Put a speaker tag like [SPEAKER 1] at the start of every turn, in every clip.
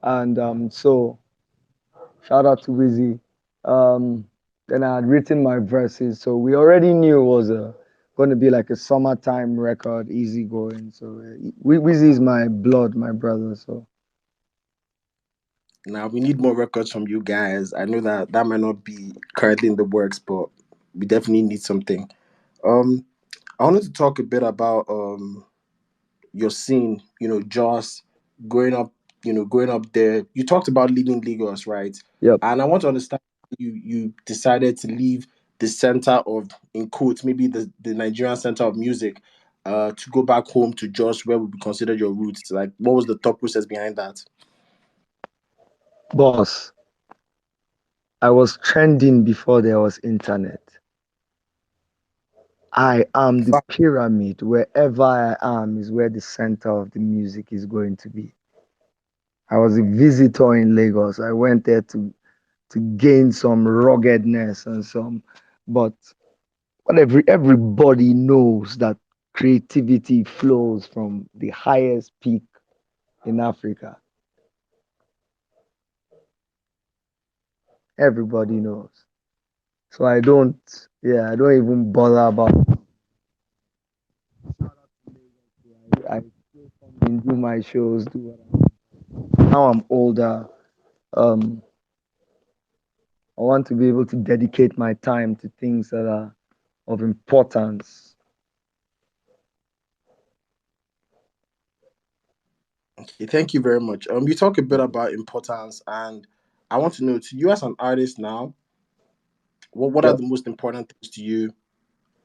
[SPEAKER 1] And so shout out to Wizzy. Um, then I had written my verses, so we already knew it was going to be like a summertime record, easy going. So Wizzy is my blood, my brother. So
[SPEAKER 2] Now we need more records from you guys. I know that that might not be currently in the works, but we definitely need something. Um, I wanted to talk a bit about your scene. Joss growing up. Growing up there. You talked about leaving Lagos, right?
[SPEAKER 1] yep.
[SPEAKER 2] And I want to understand you decided to leave the center of, in quotes, maybe the Nigerian center of music, to go back home to Jos, where would be considered your roots. Like, what was the thought process behind that?
[SPEAKER 1] Boss, I was trending before there was internet. I am the pyramid. Wherever I am is where the center of the music is going to be. I was a visitor in Lagos. I went there to gain some ruggedness and some, but everybody knows that creativity flows from the highest peak in Africa. Everybody knows. So I don't even bother about. I still come in, do my shows, do what now I'm older. Um, I want to be able to dedicate my time to things that are of importance.
[SPEAKER 2] Okay, thank you very much. You talk a bit about importance, and I want to know, to you as an artist now, what are
[SPEAKER 1] Yep.
[SPEAKER 2] the most important things to you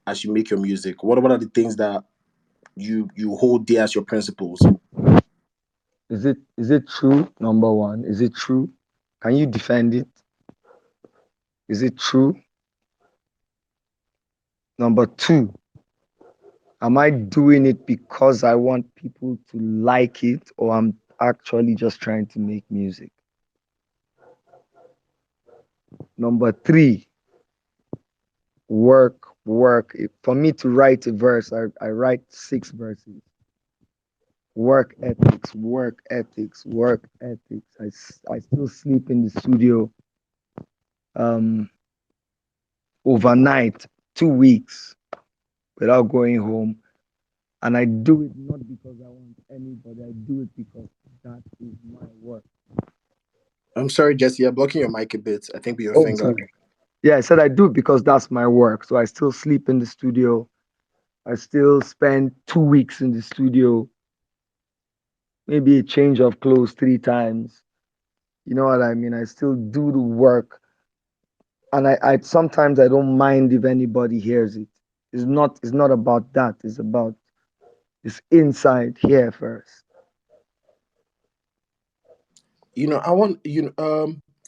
[SPEAKER 2] as you make your music? What are the things that you hold dear as your principles?
[SPEAKER 1] Is it true? Number one, is it true? Can you defend it? Is it true? Number two, am I doing it because I want people to like it or I'm actually just trying to make music? Number three, work, work. For me to write a verse, I write 6 verses. Work ethics, work ethics, work ethics. I still sleep in the studio um, overnight, 2 weeks without going home. And I do it not because I want anybody, I do it because that is my work.
[SPEAKER 2] I'm sorry, Jesse, you're blocking your mic a bit. I think with your
[SPEAKER 1] Oh,
[SPEAKER 2] finger.
[SPEAKER 1] sorry. Yeah, I said I do it because that's my work. So I still sleep in the studio. I still spend 2 weeks in the studio, maybe a change of clothes 3 times. You know what I mean? I still do the work. And I sometimes I don't mind if anybody hears it. It's not about that. It's about it's inside here first.
[SPEAKER 2] I want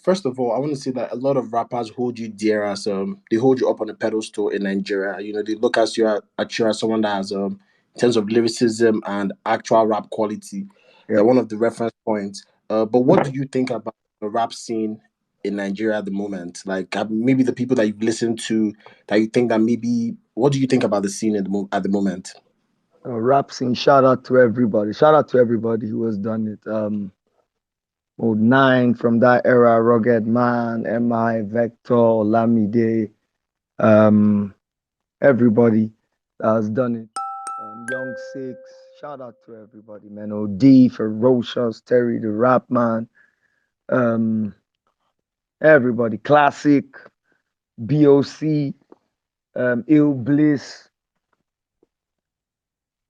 [SPEAKER 2] first of all, I want to say that a lot of rappers hold you dear as they hold you up on a pedestal in Nigeria. They look at you as someone that has in terms of lyricism and actual rap quality. You're
[SPEAKER 1] Yep.
[SPEAKER 2] one of the reference points. But what do you think about the rap scene in Nigeria at the moment? Like, maybe the people that you've listened to, that you think that maybe, what do you think about the scene at the moment?
[SPEAKER 1] Rap scene. Shout out to everybody. Shout out to everybody who has done it. Mode 9 from that era, Rugged Man, MI, Vector, Olamide, um, everybody that has done it. Young Six, shout out to everybody, man. OD, Ferocious, Terry the Rap Man, um, everybody. Classic, BOC, Ill Bliss.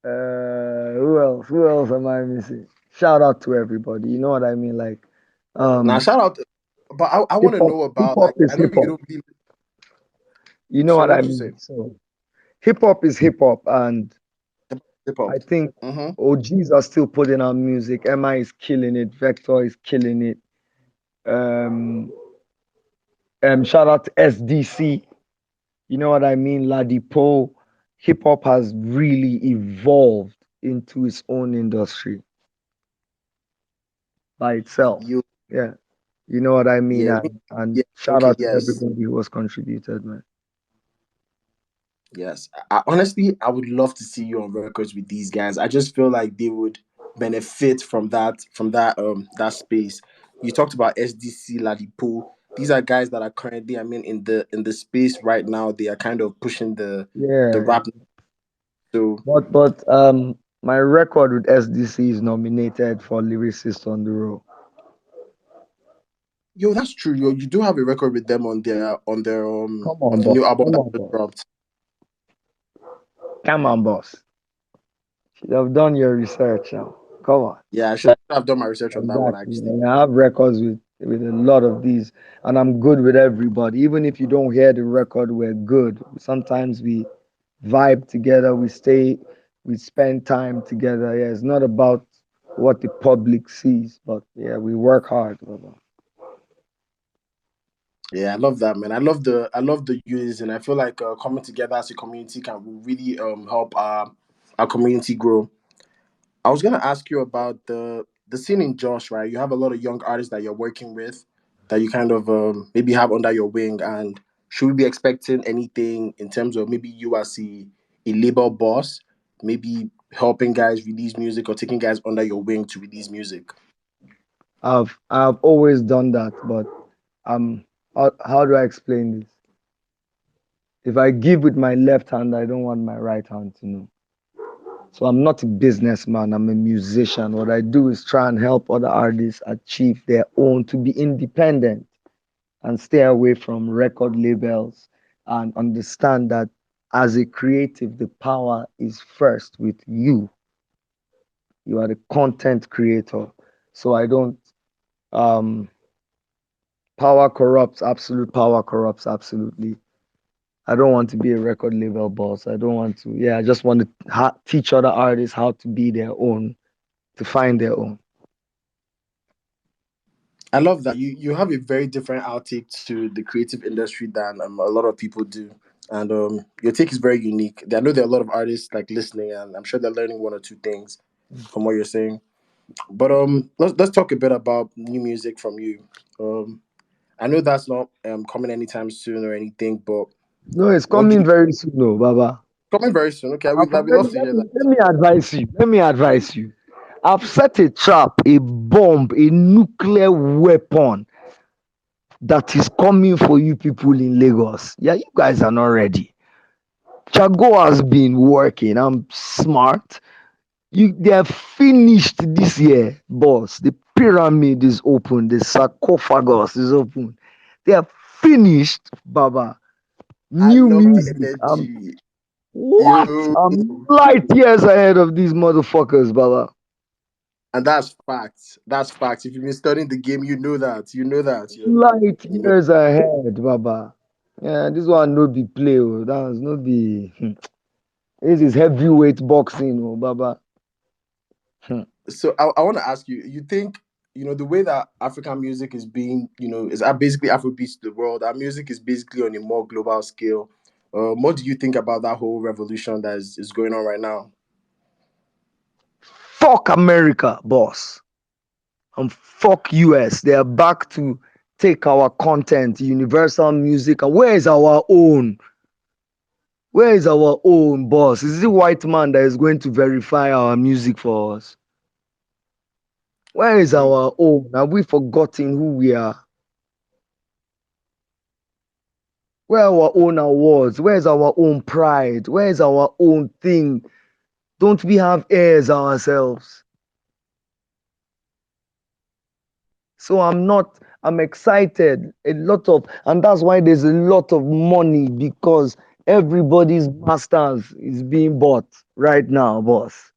[SPEAKER 1] Who else? Who else am I missing? Shout out to everybody. You know what I mean? Like,
[SPEAKER 2] Now,
[SPEAKER 1] um,
[SPEAKER 2] shout out, but I
[SPEAKER 1] hip
[SPEAKER 2] want to
[SPEAKER 1] hop.
[SPEAKER 2] know
[SPEAKER 1] Hip
[SPEAKER 2] about,
[SPEAKER 1] hop
[SPEAKER 2] like,
[SPEAKER 1] is
[SPEAKER 2] I know
[SPEAKER 1] hip
[SPEAKER 2] you
[SPEAKER 1] hop.
[SPEAKER 2] don't really.
[SPEAKER 1] You know
[SPEAKER 2] Sorry,
[SPEAKER 1] what
[SPEAKER 2] what
[SPEAKER 1] I
[SPEAKER 2] do you say?
[SPEAKER 1] mean? So hip hop is hip hop, and
[SPEAKER 2] Hip
[SPEAKER 1] I
[SPEAKER 2] hop.
[SPEAKER 1] think
[SPEAKER 2] Mm-hmm.
[SPEAKER 1] OGs are still putting out music. MI is killing it. Vector is killing it. Um, Shout out to SDC. You know what I mean? Ladipo. Hip hop has really evolved into its own industry by itself.
[SPEAKER 2] You,
[SPEAKER 1] Yeah. You know what I mean?
[SPEAKER 2] yeah,
[SPEAKER 1] And
[SPEAKER 2] yeah.
[SPEAKER 1] shout
[SPEAKER 2] Okay,
[SPEAKER 1] out to
[SPEAKER 2] yes,
[SPEAKER 1] everybody who has contributed, man.
[SPEAKER 2] yes. Honestly, I would love to see you on records with these guys. I just feel like they would benefit from that space. You talked about SDC, Ladipo. These are guys that are currently, I mean, in the space right now. They are kind of pushing the
[SPEAKER 1] Yeah,
[SPEAKER 2] rap. So
[SPEAKER 1] but my record with SDC is nominated for lyricist on the row.
[SPEAKER 2] yo, that's true. Yo, you do have a record with them on
[SPEAKER 1] Come
[SPEAKER 2] on
[SPEAKER 1] on,
[SPEAKER 2] the new
[SPEAKER 1] boss.
[SPEAKER 2] album
[SPEAKER 1] Come
[SPEAKER 2] that
[SPEAKER 1] on,
[SPEAKER 2] just
[SPEAKER 1] boss.
[SPEAKER 2] dropped.
[SPEAKER 1] Come on, boss. Should have done your research now. Come on.
[SPEAKER 2] Yeah, I should have done my research on that one
[SPEAKER 1] Exactly.
[SPEAKER 2] actually.
[SPEAKER 1] And I have records with a lot of these, and I'm good with everybody. Even if you don't hear the record, we're good. Sometimes we vibe together, we spend time together. Yeah, it's not about what the public sees, but yeah, we work hard, brother.
[SPEAKER 2] Yeah, I love that, man. I love the use, and I feel like coming together as a community can really help our community grow. I was gonna ask you about the scene in Josh, right? You have a lot of young artists that you're working with, that you kind of maybe have under your wing, and should we be expecting anything in terms of maybe you as a label boss, maybe helping guys release music or taking guys under your wing to release music?
[SPEAKER 1] I've always done that, but how do I explain this? If I give with my left hand, I don't want my right hand to know. So I'm not a businessman, I'm a musician. What I do is try and help other artists achieve their own, to be independent and stay away from record labels and understand that as a creative, the power is first with you. You are the content creator. So I don't, um, power corrupts, absolute power corrupts absolutely. I don't want to be a record label boss. I don't want to, yeah, I just want to teach other artists how to be their own, to find their own.
[SPEAKER 2] I love that you have a very different outtake to the creative industry than a lot of people do, and your take is very unique. I know there are a lot of artists like listening, and I'm sure they're learning one or two things from what you're saying. But let's talk a bit about new music from you. I know that's not coming anytime soon or anything, but
[SPEAKER 1] No, it's
[SPEAKER 2] what do
[SPEAKER 1] coming
[SPEAKER 2] you
[SPEAKER 1] very soon, no, Baba.
[SPEAKER 2] coming very soon? Okay,
[SPEAKER 1] But
[SPEAKER 2] we love to hear that.
[SPEAKER 1] let me advise you. Let me advise you. I've set a trap, a bomb, a nuclear weapon that is coming for you people in Lagos. Yeah, you guys are not ready. Chago has been working. I'm smart. They have finished this year, boss. The pyramid is open. The sarcophagus is open. They are finished, Baba.
[SPEAKER 2] I
[SPEAKER 1] New
[SPEAKER 2] love the
[SPEAKER 1] music.
[SPEAKER 2] energy.
[SPEAKER 1] What?
[SPEAKER 2] You
[SPEAKER 1] I'm light years ahead of these motherfuckers, Baba.
[SPEAKER 2] and that's facts. That's facts. If you've been studying the game, you know that. You know that.
[SPEAKER 1] Light
[SPEAKER 2] You know.
[SPEAKER 1] years ahead, Baba. Yeah, this one no be play, oh. That's no be. This is heavyweight boxing, oh, Baba. Hmm.
[SPEAKER 2] So I want to ask you. You think the way that African music is being is basically Afrobeats to the world. Our music is basically on a more global scale. What do you think about that whole revolution that is going on right now?
[SPEAKER 1] Fuck America, boss. And fuck US. They are back to take our content, universal music. And where is our own? Where is our own, boss? Is it white man that is going to verify our music for us? Where is
[SPEAKER 2] You
[SPEAKER 1] our own? Have we forgotten who we are? Where are our own awards? Where is our own pride? Where is our own thing? Don't we have heirs ourselves? So I'm excited. And that's why there's a lot of money because everybody's masters is being bought right now, boss.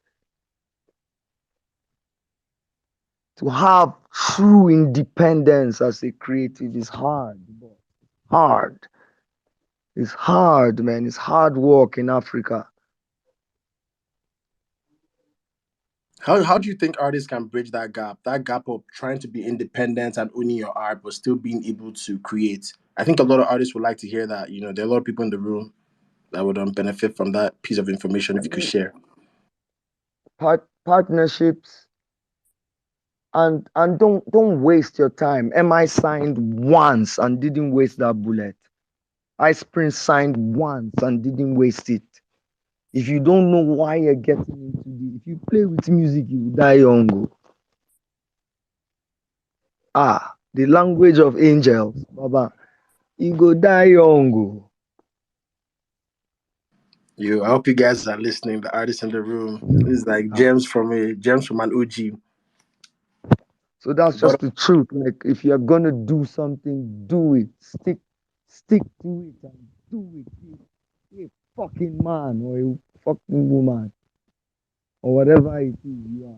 [SPEAKER 1] To have true independence as a creative is hard, boss. Hard. It's hard, man. It's hard work in Africa.
[SPEAKER 2] how do you think artists can bridge that gap of trying to be independent and owning your art, but still being able to create? I think a lot of artists would like to hear that. There are a lot of people in the room that would benefit from that piece of information if you could share.
[SPEAKER 1] Partnerships and don't waste your time. MI signed once and didn't waste that bullet. Ice Prince signed once and didn't waste it. If you don't know why you're getting into this, if you play with music, you will die young. Oh. The language of angels, Baba, you go die young. Oh.
[SPEAKER 2] You, I hope you guys are listening. The artists in the room, this is like
[SPEAKER 1] Ah.
[SPEAKER 2] gems from an OG.
[SPEAKER 1] So that's
[SPEAKER 2] But
[SPEAKER 1] just the truth. Like if you're gonna do something, do it. Stick to it and do it. Be a fucking man or a fucking woman or whatever it is you are.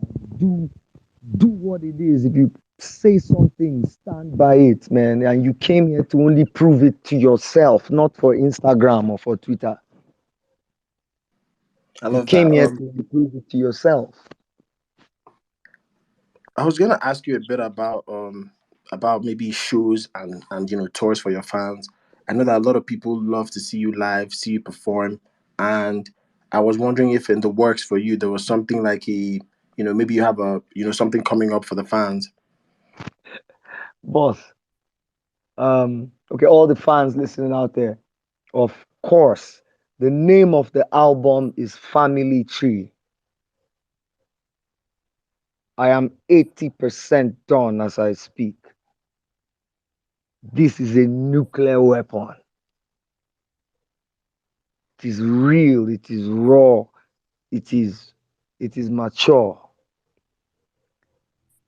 [SPEAKER 1] Do what it is. If you say something, stand by it, man. And you came here to only prove it to yourself, not for Instagram or for Twitter.
[SPEAKER 2] I
[SPEAKER 1] You
[SPEAKER 2] love that.
[SPEAKER 1] came here to only prove it to yourself.
[SPEAKER 2] I was gonna ask you a bit about maybe shows and tours for your fans. I know that a lot of people love to see you live, see you perform, and I was wondering if in the works for you there was something like maybe you have a something coming up for the fans.
[SPEAKER 1] Boss, okay, all the fans listening out there, of course, the name of the album is Family Tree. I am 80% done as I speak. This is a nuclear weapon. It is real, it is raw, it is it is mature.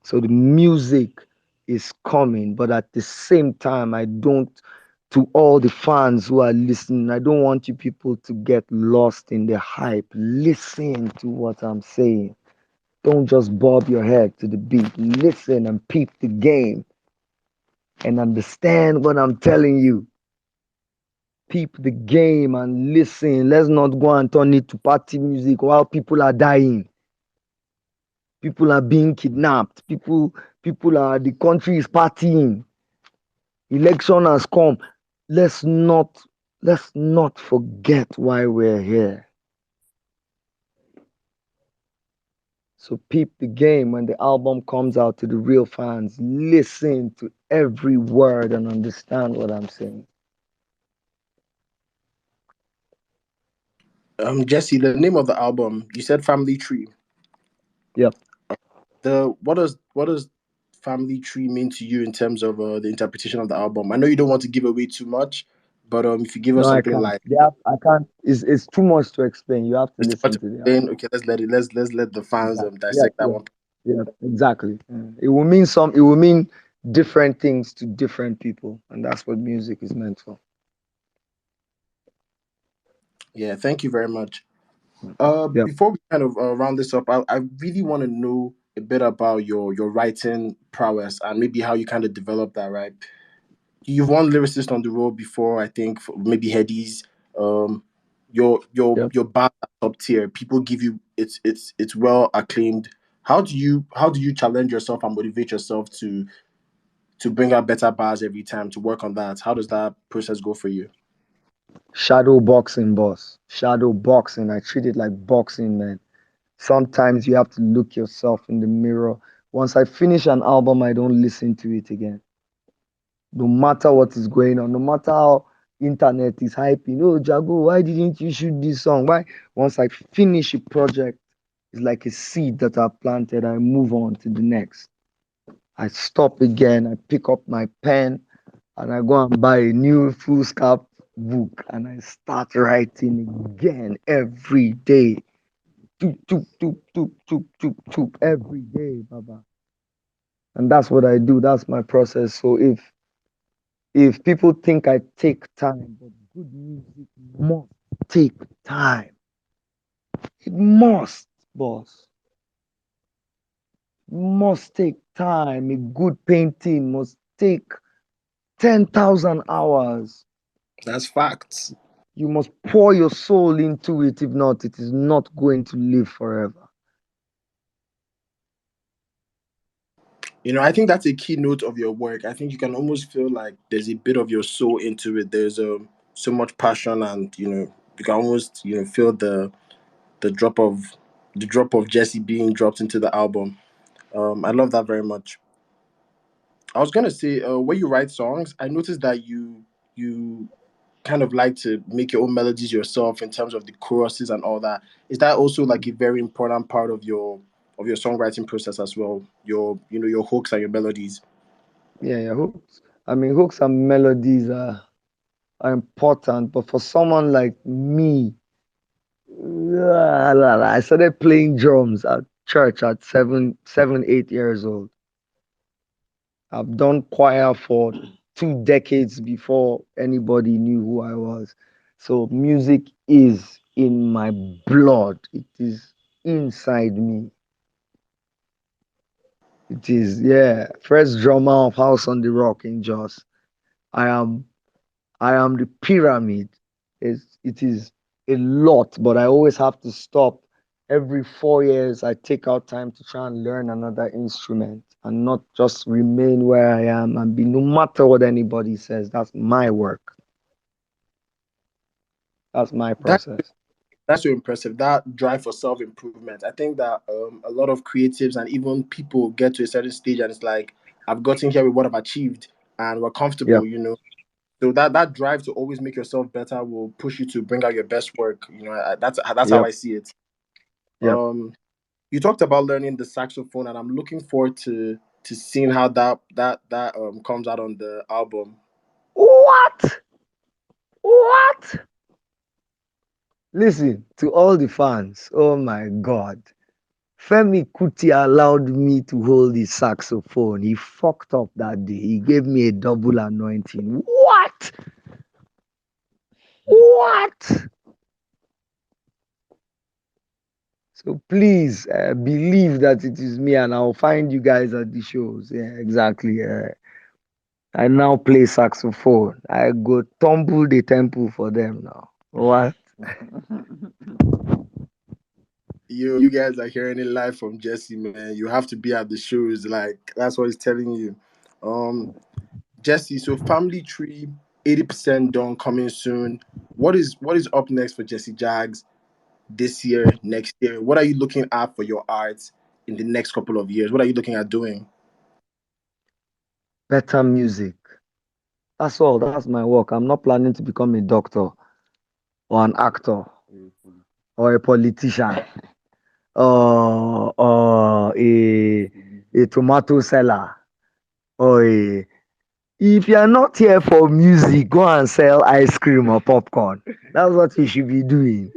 [SPEAKER 1] So the music is coming, but at the same time, I don't, to all the fans who are listening, I don't want you people to get lost in the hype. Listen to what I'm saying. Don't just bob your head to the beat. Listen and peep the game and understand what I'm telling you. Peep the game and listen. Let's not go and turn it to party music while people are dying. People are being kidnapped. People are, the country is partying. Election has come. Let's not let's not forget why we're here. So peep the game when the album comes out to the real fans. Listen to every word and understand what I'm saying.
[SPEAKER 2] Jesse, the name of the album you said Family Tree.
[SPEAKER 1] Yep.
[SPEAKER 2] The what does Family Tree mean to you in terms of the interpretation of the album? I know you don't want to give away too much, but if you give
[SPEAKER 1] No,
[SPEAKER 2] us
[SPEAKER 1] I
[SPEAKER 2] something
[SPEAKER 1] can't.
[SPEAKER 2] like
[SPEAKER 1] I can't. It's too much to explain. You have to
[SPEAKER 2] it's too much
[SPEAKER 1] listen
[SPEAKER 2] to
[SPEAKER 1] to the
[SPEAKER 2] explain,
[SPEAKER 1] album.
[SPEAKER 2] okay, let's let the fans
[SPEAKER 1] Exactly. Yeah,
[SPEAKER 2] dissect that
[SPEAKER 1] yeah,
[SPEAKER 2] one.
[SPEAKER 1] yeah. Exactly. It will mean some. It will mean different things to different people, and that's what music is meant for.
[SPEAKER 2] Yeah, thank you very much.
[SPEAKER 1] Yep.
[SPEAKER 2] Before we kind of round this up, I really want to know a bit about your writing prowess and maybe how you kind of developed that. Right, you've won lyricist on the road before. I think for maybe Headies. Um,
[SPEAKER 1] Yep.
[SPEAKER 2] your bar are top tier. People give you it's well acclaimed. How do you challenge yourself and motivate yourself to bring out better bars every time to work on that? How does that process go for you?
[SPEAKER 1] Shadow boxing, boss. Shadow boxing. I treat it like boxing, man. Sometimes you have to look yourself in the mirror. Once I finish an album, I don't listen to it again. No matter what is going on, no matter how internet is hyping. Oh, Jago, why didn't you shoot this song? Why? Once I finish a project, it's like a seed that I planted. I move on to the next. I stop again. I pick up my pen and I go and buy a new full scalp book and I start writing again every day. Toop, toop, toop, toop, toop, toop, toop, every day, Baba. And that's what I do. That's my process. So if people think I take time, but good music must take time. It must, boss. It must take time. A good painting must take 10,000 hours.
[SPEAKER 2] That's facts.
[SPEAKER 1] You must pour your soul into it. If not, it is not going to live forever.
[SPEAKER 2] I think that's a keynote of your work. I think you can almost feel like there's a bit of your soul into it. There's so much passion, and you can almost feel the drop of the drop of Jesse being dropped into the album. I love that very much. I was gonna say, when you write songs, I noticed that you kind of like to make your own melodies yourself in terms of the choruses and all that. Is that also like a very important part of your songwriting process as well? Your your hooks and your melodies.
[SPEAKER 1] Yeah, yeah, hooks. I mean, hooks and melodies are important, but for someone like me, I started playing drums at church at 8 years old. I've done choir for 2 decades before anybody knew who I was. So music is in my blood. It is inside me. It is, yeah. First drummer of House on the Rock in Jos. I am I am the pyramid. It is a lot, but I always have to stop. Every 4 years, I take out time to try and learn another instrument and not just remain where I am and be, no matter what anybody says, that's my work. That's my
[SPEAKER 2] That
[SPEAKER 1] process.
[SPEAKER 2] that's so impressive. That drive for self improvement. I think that a lot of creatives and even people get to a certain stage and it's like, I've gotten here with what I've achieved and we're
[SPEAKER 1] Yep,
[SPEAKER 2] comfortable, you know. So that drive to always make yourself better will push you to bring out your best work. You know, that's how
[SPEAKER 1] yep,
[SPEAKER 2] I see it.
[SPEAKER 1] yep.
[SPEAKER 2] Um, you talked about learning the saxophone, and I'm looking forward to seeing how that comes out on the album.
[SPEAKER 1] What? What? Listen to all the fans. Oh my God. Femi Kuti allowed me to hold his saxophone. He fucked up that day. He gave me a double anointing. What? What? So please believe that it is me and I'll find you guys at the shows. Yeah, exactly. I now play saxophone. I go tumble the temple for them now. What?
[SPEAKER 2] You guys are hearing it live from Jesse, man. You have to be at the shows. Like that's what he's telling you. Um, Jesse, so Family Tree, 80% done, coming soon. What is up next for Jesse Jagz this year, next year? What are you looking at for your art in the next couple of years? What are you looking at doing?
[SPEAKER 1] Better music. That's all. That's my work. I'm not planning to become a doctor or an actor or a politician or a tomato seller or a. If you're not here for music, go and sell ice cream or popcorn. That's what you should be doing.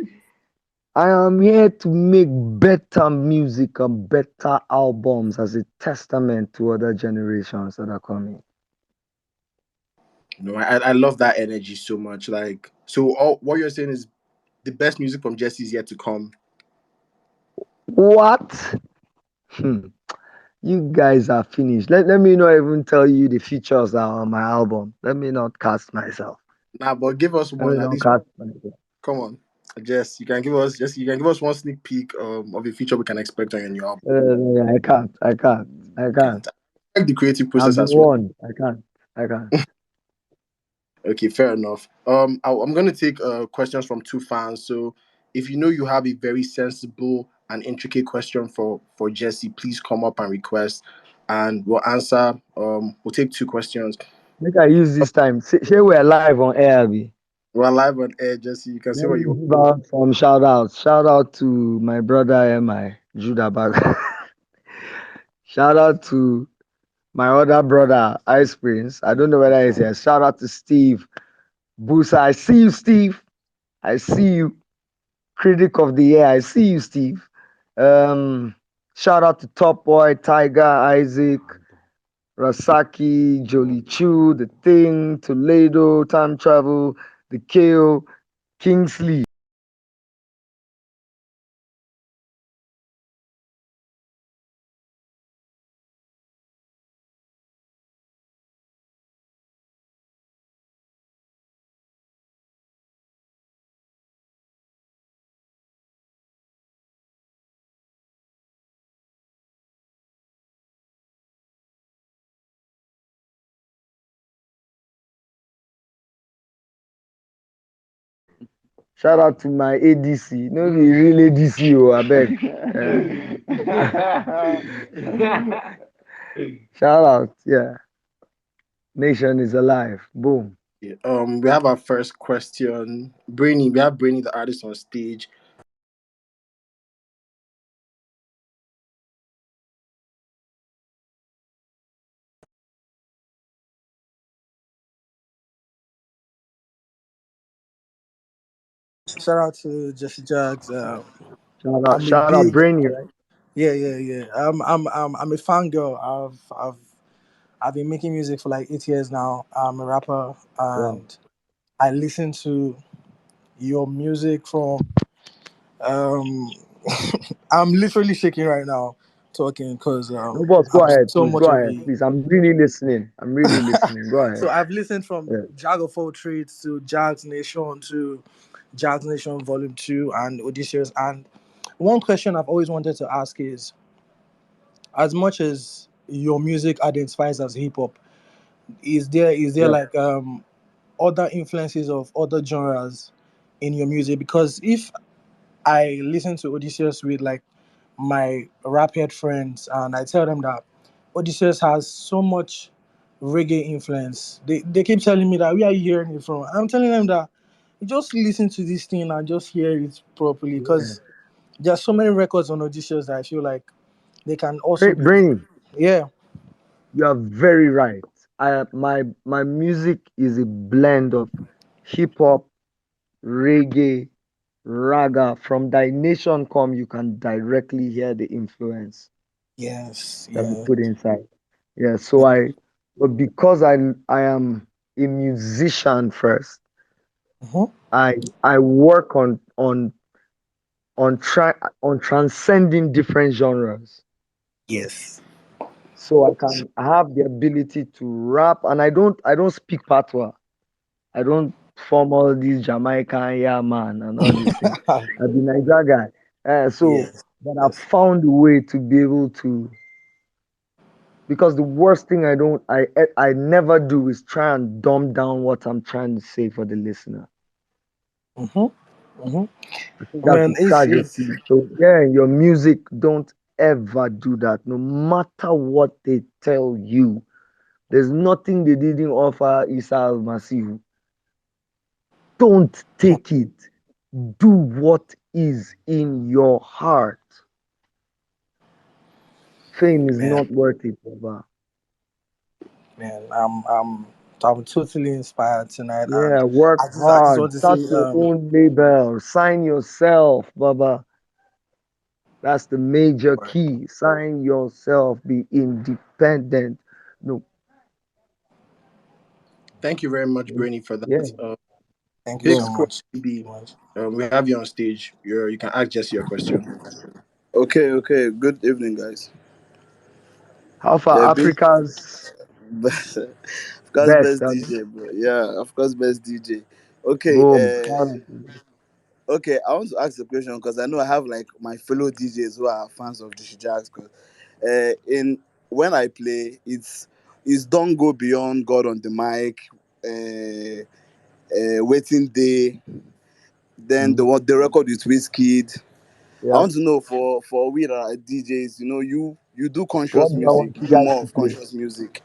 [SPEAKER 1] I am here to make better music and better albums as a testament to other generations that are coming.
[SPEAKER 2] No, I love that energy so much. Like, so all what you're saying is the best music from Jesse is yet to come.
[SPEAKER 1] What? Hmm. You guys are finished. Let me not even tell you the features that are on my album. Let me not cast myself.
[SPEAKER 2] Nah, but give us
[SPEAKER 1] Let me
[SPEAKER 2] one at
[SPEAKER 1] not
[SPEAKER 2] least.
[SPEAKER 1] cast myself.
[SPEAKER 2] Come on, Jess. You can give us one sneak peek of a feature we can expect on your new album.
[SPEAKER 1] I can't. I can't. I can't.
[SPEAKER 2] Can't. I like the creative
[SPEAKER 1] I've
[SPEAKER 2] process
[SPEAKER 1] been
[SPEAKER 2] as well.
[SPEAKER 1] warned. I can't. I can't.
[SPEAKER 2] Okay, fair enough. I'm gonna take questions from two fans. So if you know you have a very sensible and intricate question for Jesse, please come up and request, and we'll answer. We'll take two questions.
[SPEAKER 1] Make I use this time. Say we're live on air, Abi.
[SPEAKER 2] We're live on air, Jesse. You can say
[SPEAKER 1] Let
[SPEAKER 2] what
[SPEAKER 1] me
[SPEAKER 2] you.
[SPEAKER 1] give out some shout outs. Shout out to my brother MI, Judah Bag. Shout out to my other brother, Ice Prince. I don't know whether he's here. Shout out to Steve Boosa. I see you, Steve. I see you. Critic of the year. I see you, Steve. Um, Shout out to Top Boy, Tiger, Isaac, Rasaki, Jolie Chu, The Thing, Toledo, Time Travel, The Kill, Kingsley. Shout out to my ADC. No be real ADC, oh, I beg. Shout out, yeah. Nation is alive. Boom.
[SPEAKER 2] Yeah. We have our first question. Brainy, we have Brainy, the artist, on stage.
[SPEAKER 3] Shout out to Jesse Jagz. I'm a
[SPEAKER 1] Shout out,
[SPEAKER 3] big
[SPEAKER 1] Brainy, right?
[SPEAKER 3] yeah. I'm a fan girl. I've been making music for like 8 years now. I'm a rapper
[SPEAKER 1] Wow.
[SPEAKER 3] and I listen to your music from um. I'm literally shaking right now talking because
[SPEAKER 1] No, boss, go
[SPEAKER 3] I've seen
[SPEAKER 1] ahead,
[SPEAKER 3] so
[SPEAKER 1] please.
[SPEAKER 3] much
[SPEAKER 1] Go
[SPEAKER 3] of
[SPEAKER 1] ahead,
[SPEAKER 3] it.
[SPEAKER 1] please. I'm really listening. I'm really listening. Go ahead.
[SPEAKER 3] So I've listened from
[SPEAKER 1] Yeah,
[SPEAKER 3] Jag of All Trades to Jags Nation to Jags Nation Volume 2 and Odysseus. And one question I've always wanted to ask is, as much as your music identifies as hip hop, is there
[SPEAKER 1] yeah,
[SPEAKER 3] like other influences of other genres in your music? Because if I listen to Odysseus with like my rap head friends and I tell them that Odysseus has so much reggae influence, they keep telling me that, where are you hearing it from? I'm telling them that you just listen to this thing and just hear it properly
[SPEAKER 1] yeah.
[SPEAKER 3] because there are so many records on Odysseus that I feel like they can also be.
[SPEAKER 1] Brainy,
[SPEAKER 3] Yeah.
[SPEAKER 1] you are very right. My music is a blend of hip hop, reggae, raga. From Thy Nation Come, you can directly hear the influence
[SPEAKER 3] Yes.
[SPEAKER 1] that we
[SPEAKER 3] Yeah.
[SPEAKER 1] put inside. Yeah,
[SPEAKER 3] Yeah.
[SPEAKER 1] but because I am a musician first,
[SPEAKER 3] Mhm.
[SPEAKER 1] I I work on transcending different genres.
[SPEAKER 3] Yes.
[SPEAKER 1] So I can have the ability to rap, and I don't speak patois. I don't form all these Jamaican, yeah man, and all these things. I've been Niger guy.
[SPEAKER 3] Yes.
[SPEAKER 1] But I've
[SPEAKER 3] Yes.
[SPEAKER 1] found a way to be able to, because the worst thing I never do is try and dumb down what I'm trying to say for the listener.
[SPEAKER 3] Mhm. Mhm.
[SPEAKER 1] I think that's
[SPEAKER 3] Man,
[SPEAKER 1] the
[SPEAKER 3] it's
[SPEAKER 1] tragedy. So yeah, your music, don't ever do that. No matter what they tell you, there's nothing they didn't offer Isa Al-Masihu. Don't take it. Do what is in your heart. Fame is
[SPEAKER 3] man,
[SPEAKER 1] not worth it, Baba.
[SPEAKER 3] man. I'm totally inspired tonight, and
[SPEAKER 1] Yeah, work
[SPEAKER 3] I just
[SPEAKER 1] hard.
[SPEAKER 3] want to
[SPEAKER 1] Start
[SPEAKER 3] say
[SPEAKER 1] your own label. Sign yourself, Baba. That's the major key. Sign yourself. Be independent. No,
[SPEAKER 2] Thank you very much, Brainy, for
[SPEAKER 1] yeah,
[SPEAKER 2] that.
[SPEAKER 3] thank you so
[SPEAKER 2] Next
[SPEAKER 1] go.
[SPEAKER 3] much.
[SPEAKER 2] question B.
[SPEAKER 3] So much.
[SPEAKER 2] We have you on stage. You can ask Jesse your question.
[SPEAKER 4] Okay, okay. Good evening, guys.
[SPEAKER 1] How far
[SPEAKER 4] Yeah, big,
[SPEAKER 1] Africa's
[SPEAKER 4] of course,
[SPEAKER 1] best?
[SPEAKER 4] best DJ, bro. Yeah, of course, best DJ. Okay,
[SPEAKER 1] Boom. Shout out to you.
[SPEAKER 4] okay. I want to ask a question because I know I have like my fellow DJs who are fans of Jesse Jacks. Cause in when I play, it's don't go beyond God on the mic. Waiting day. Then
[SPEAKER 1] Mhm.
[SPEAKER 4] the record with Wizkid. I
[SPEAKER 1] Yeah.
[SPEAKER 4] want to know for we that are DJs, you do
[SPEAKER 1] What
[SPEAKER 4] conscious
[SPEAKER 1] do I
[SPEAKER 4] music.
[SPEAKER 1] want
[SPEAKER 4] You
[SPEAKER 1] you
[SPEAKER 4] do
[SPEAKER 1] guys
[SPEAKER 4] more
[SPEAKER 1] to
[SPEAKER 4] of
[SPEAKER 1] play?
[SPEAKER 4] conscious music.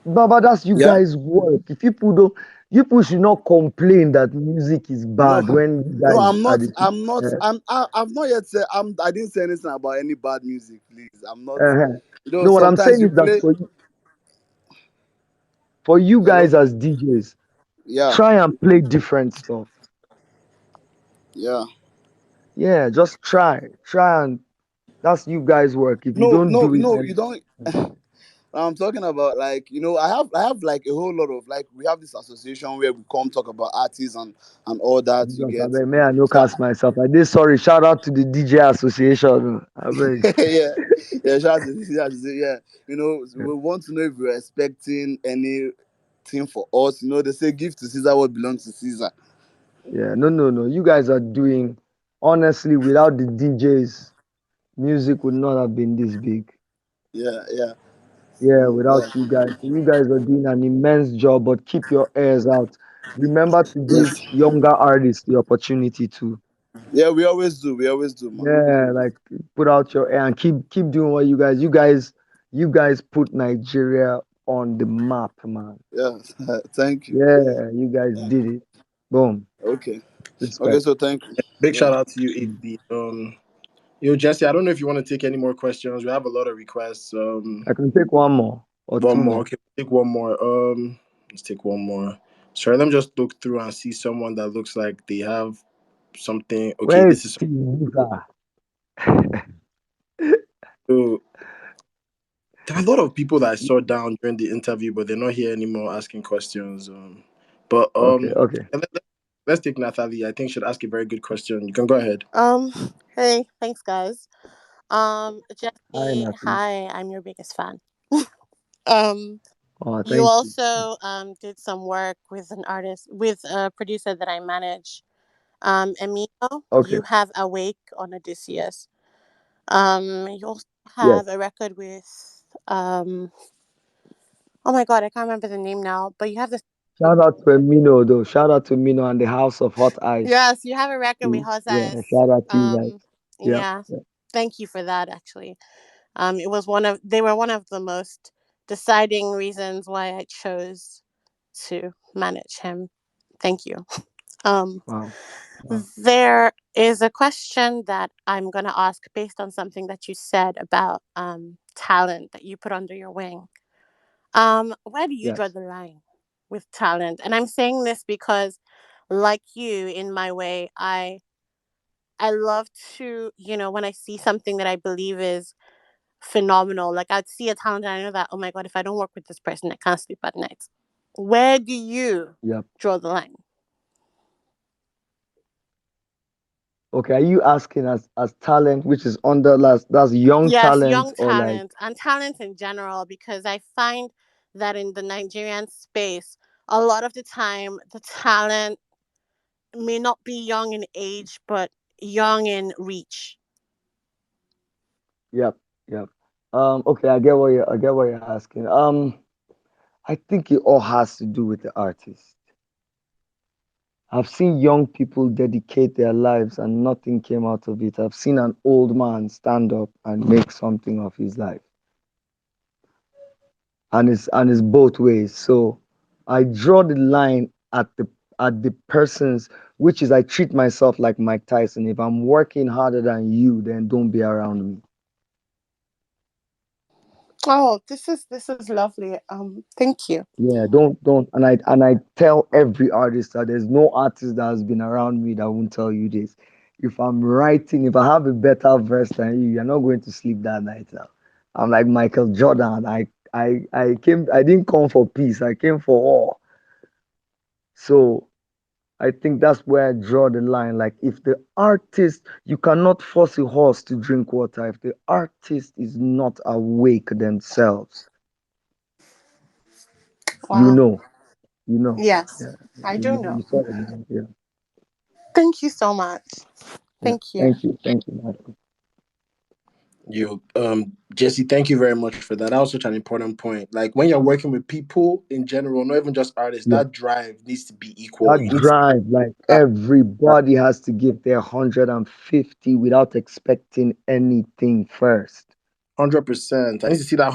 [SPEAKER 1] Baba, that's you
[SPEAKER 4] Yeah.
[SPEAKER 1] guys' work. If people don't, you people should not complain that music is
[SPEAKER 4] No,
[SPEAKER 1] bad when you
[SPEAKER 4] no,
[SPEAKER 1] guys
[SPEAKER 4] I'm
[SPEAKER 1] are
[SPEAKER 4] not.
[SPEAKER 1] the
[SPEAKER 4] I'm not.
[SPEAKER 1] uh,
[SPEAKER 4] I've not yet said. I didn't say anything about any bad music. Please, I'm not.
[SPEAKER 1] uh, no, what I'm
[SPEAKER 4] Sometimes
[SPEAKER 1] saying
[SPEAKER 4] you
[SPEAKER 1] is that
[SPEAKER 4] play.
[SPEAKER 1] for you
[SPEAKER 4] Hello.
[SPEAKER 1] guys as DJs,
[SPEAKER 4] Yeah,
[SPEAKER 1] try and play different stuff.
[SPEAKER 4] yeah.
[SPEAKER 1] Yeah, just try and that's you guys' work. If you
[SPEAKER 4] No,
[SPEAKER 1] don't
[SPEAKER 4] no,
[SPEAKER 1] do it,
[SPEAKER 4] no. You
[SPEAKER 1] then
[SPEAKER 4] don't. I'm talking about like I have like a whole lot of like we have this association where we come talk about artists and all that. You
[SPEAKER 1] Jesus, I
[SPEAKER 4] get.
[SPEAKER 1] beg, may I no
[SPEAKER 4] So
[SPEAKER 1] cast myself. I did sorry. Shout out to the DJ Association. I beg.
[SPEAKER 4] yeah, yeah, shout out to this, shout out to this, yeah. We want to know if you're expecting anything for us. They say give to Caesar what belongs to Caesar.
[SPEAKER 1] Yeah, no, no, no. You guys are doing honestly without the DJs, music would not have been this big.
[SPEAKER 4] Yeah, yeah,
[SPEAKER 1] Yeah,
[SPEAKER 4] yeah,
[SPEAKER 1] without you guys. So you guys are doing an immense job, but keep your ears out. Remember to give
[SPEAKER 4] yes,
[SPEAKER 1] younger artists the opportunity to,
[SPEAKER 4] yeah. We always do, man.
[SPEAKER 1] yeah, like put out your air and keep doing what you guys put Nigeria on the map, man.
[SPEAKER 4] Yeah. Thank you.
[SPEAKER 1] Yeah, you guys did it. Boom.
[SPEAKER 4] Okay. Okay.
[SPEAKER 1] Respect.
[SPEAKER 4] So thank you.
[SPEAKER 2] Big
[SPEAKER 4] Yeah.
[SPEAKER 2] shout out to you,
[SPEAKER 1] Mm.
[SPEAKER 2] AC. Yo, Jesse, I don't know if you want to take any more questions. We have a lot of requests.
[SPEAKER 1] I can take one more or
[SPEAKER 2] One
[SPEAKER 1] two
[SPEAKER 2] more.
[SPEAKER 1] more.
[SPEAKER 2] Okay, take one more. Let's take one more. Sorry, let me just look through and see someone that looks like they have something. Okay,
[SPEAKER 1] Where is
[SPEAKER 2] this is
[SPEAKER 1] Steve Musa?
[SPEAKER 2] so. There are a lot of people that I saw down during the interview, but they're not here anymore asking questions. But
[SPEAKER 1] Okay, okay.
[SPEAKER 2] yeah, let's take Natalie. I think she'd ask a very good question. You can go ahead.
[SPEAKER 5] Um, hey, thanks guys.
[SPEAKER 1] Hi,
[SPEAKER 5] Jesse,
[SPEAKER 1] Natalie.
[SPEAKER 5] hi, I'm your biggest fan. Um,
[SPEAKER 1] Oh,
[SPEAKER 5] you
[SPEAKER 1] thank you.
[SPEAKER 5] also did some work with an artist with a producer that I manage. Emilio,
[SPEAKER 1] Okay.
[SPEAKER 5] you have Awake on Odysseus. You also
[SPEAKER 1] Yes.
[SPEAKER 5] have a record with oh my god, I can't remember the name now, but you have this.
[SPEAKER 1] Shout out to Emino though. Shout out to Emino and the House of Hot Ice
[SPEAKER 5] Yes, you have a record with
[SPEAKER 1] too. Yeah,
[SPEAKER 5] Hosas.
[SPEAKER 1] shout out to you guys.
[SPEAKER 5] Um,
[SPEAKER 1] Yeah,
[SPEAKER 5] yeah,
[SPEAKER 1] yeah.
[SPEAKER 5] thank you for that. Actually, it was they were one of the most deciding reasons why I chose to manage him. Thank you. Um,
[SPEAKER 1] Wow. Wow.
[SPEAKER 5] there is a question that I'm gonna ask based on something that you said about talent that you put under your wing. Where do you draw
[SPEAKER 1] Yes.
[SPEAKER 5] the line with talent? And I'm saying this because, like you, in my way, I love to, when I see something that I believe is phenomenal, like I'd see a talent and I know that, oh my God, if I don't work with this person, I can't sleep at night. Where do you
[SPEAKER 1] Yep.
[SPEAKER 5] draw the line?
[SPEAKER 1] Okay. Are you asking as talent, which is under that's young
[SPEAKER 5] Yes,
[SPEAKER 1] talent
[SPEAKER 5] young
[SPEAKER 1] or like
[SPEAKER 5] talent and talent in general, because I find that in the Nigerian space, a lot of the time, the talent may not be young in age, but young in reach.
[SPEAKER 1] yep, yep. Okay, I get what you're asking. I think it all has to do with the artist. I've seen young people dedicate their lives and nothing came out of it. I've seen an old man stand up and make something of his life. And it's both ways. So I draw the line at the persons, which is I treat myself like Mike Tyson. If I'm working harder than you, then don't be around me.
[SPEAKER 5] Oh, this is lovely. Thank you.
[SPEAKER 1] Yeah, don't. And I tell every artist that there's no artist that has been around me that won't tell you this. If I'm writing, if I have a better verse than you, you're not going to sleep that night now. I'm like Michael Jordan. I didn't come for peace. I came for war. So I think that's where I draw the line. Like if the artist, you cannot force a horse to drink water. If the artist is not awake themselves, you
[SPEAKER 5] Wow.
[SPEAKER 1] know, you know.
[SPEAKER 5] Yes,
[SPEAKER 1] Yeah,
[SPEAKER 5] I do
[SPEAKER 1] you
[SPEAKER 5] know.
[SPEAKER 1] saw it. Yeah,
[SPEAKER 5] Thank you so much.
[SPEAKER 1] yeah.
[SPEAKER 5] Thank you.
[SPEAKER 1] Thank you, Michael.
[SPEAKER 2] You, Jesse, thank you very much for that. That was such an important point. Like when you're working with people in general, not even just artists,
[SPEAKER 1] Yeah,
[SPEAKER 2] that drive needs to be equal.
[SPEAKER 1] that
[SPEAKER 2] You need to
[SPEAKER 1] drive, like
[SPEAKER 2] have
[SPEAKER 1] everybody has to give their 150 without expecting anything first.
[SPEAKER 2] 100%. I need to see that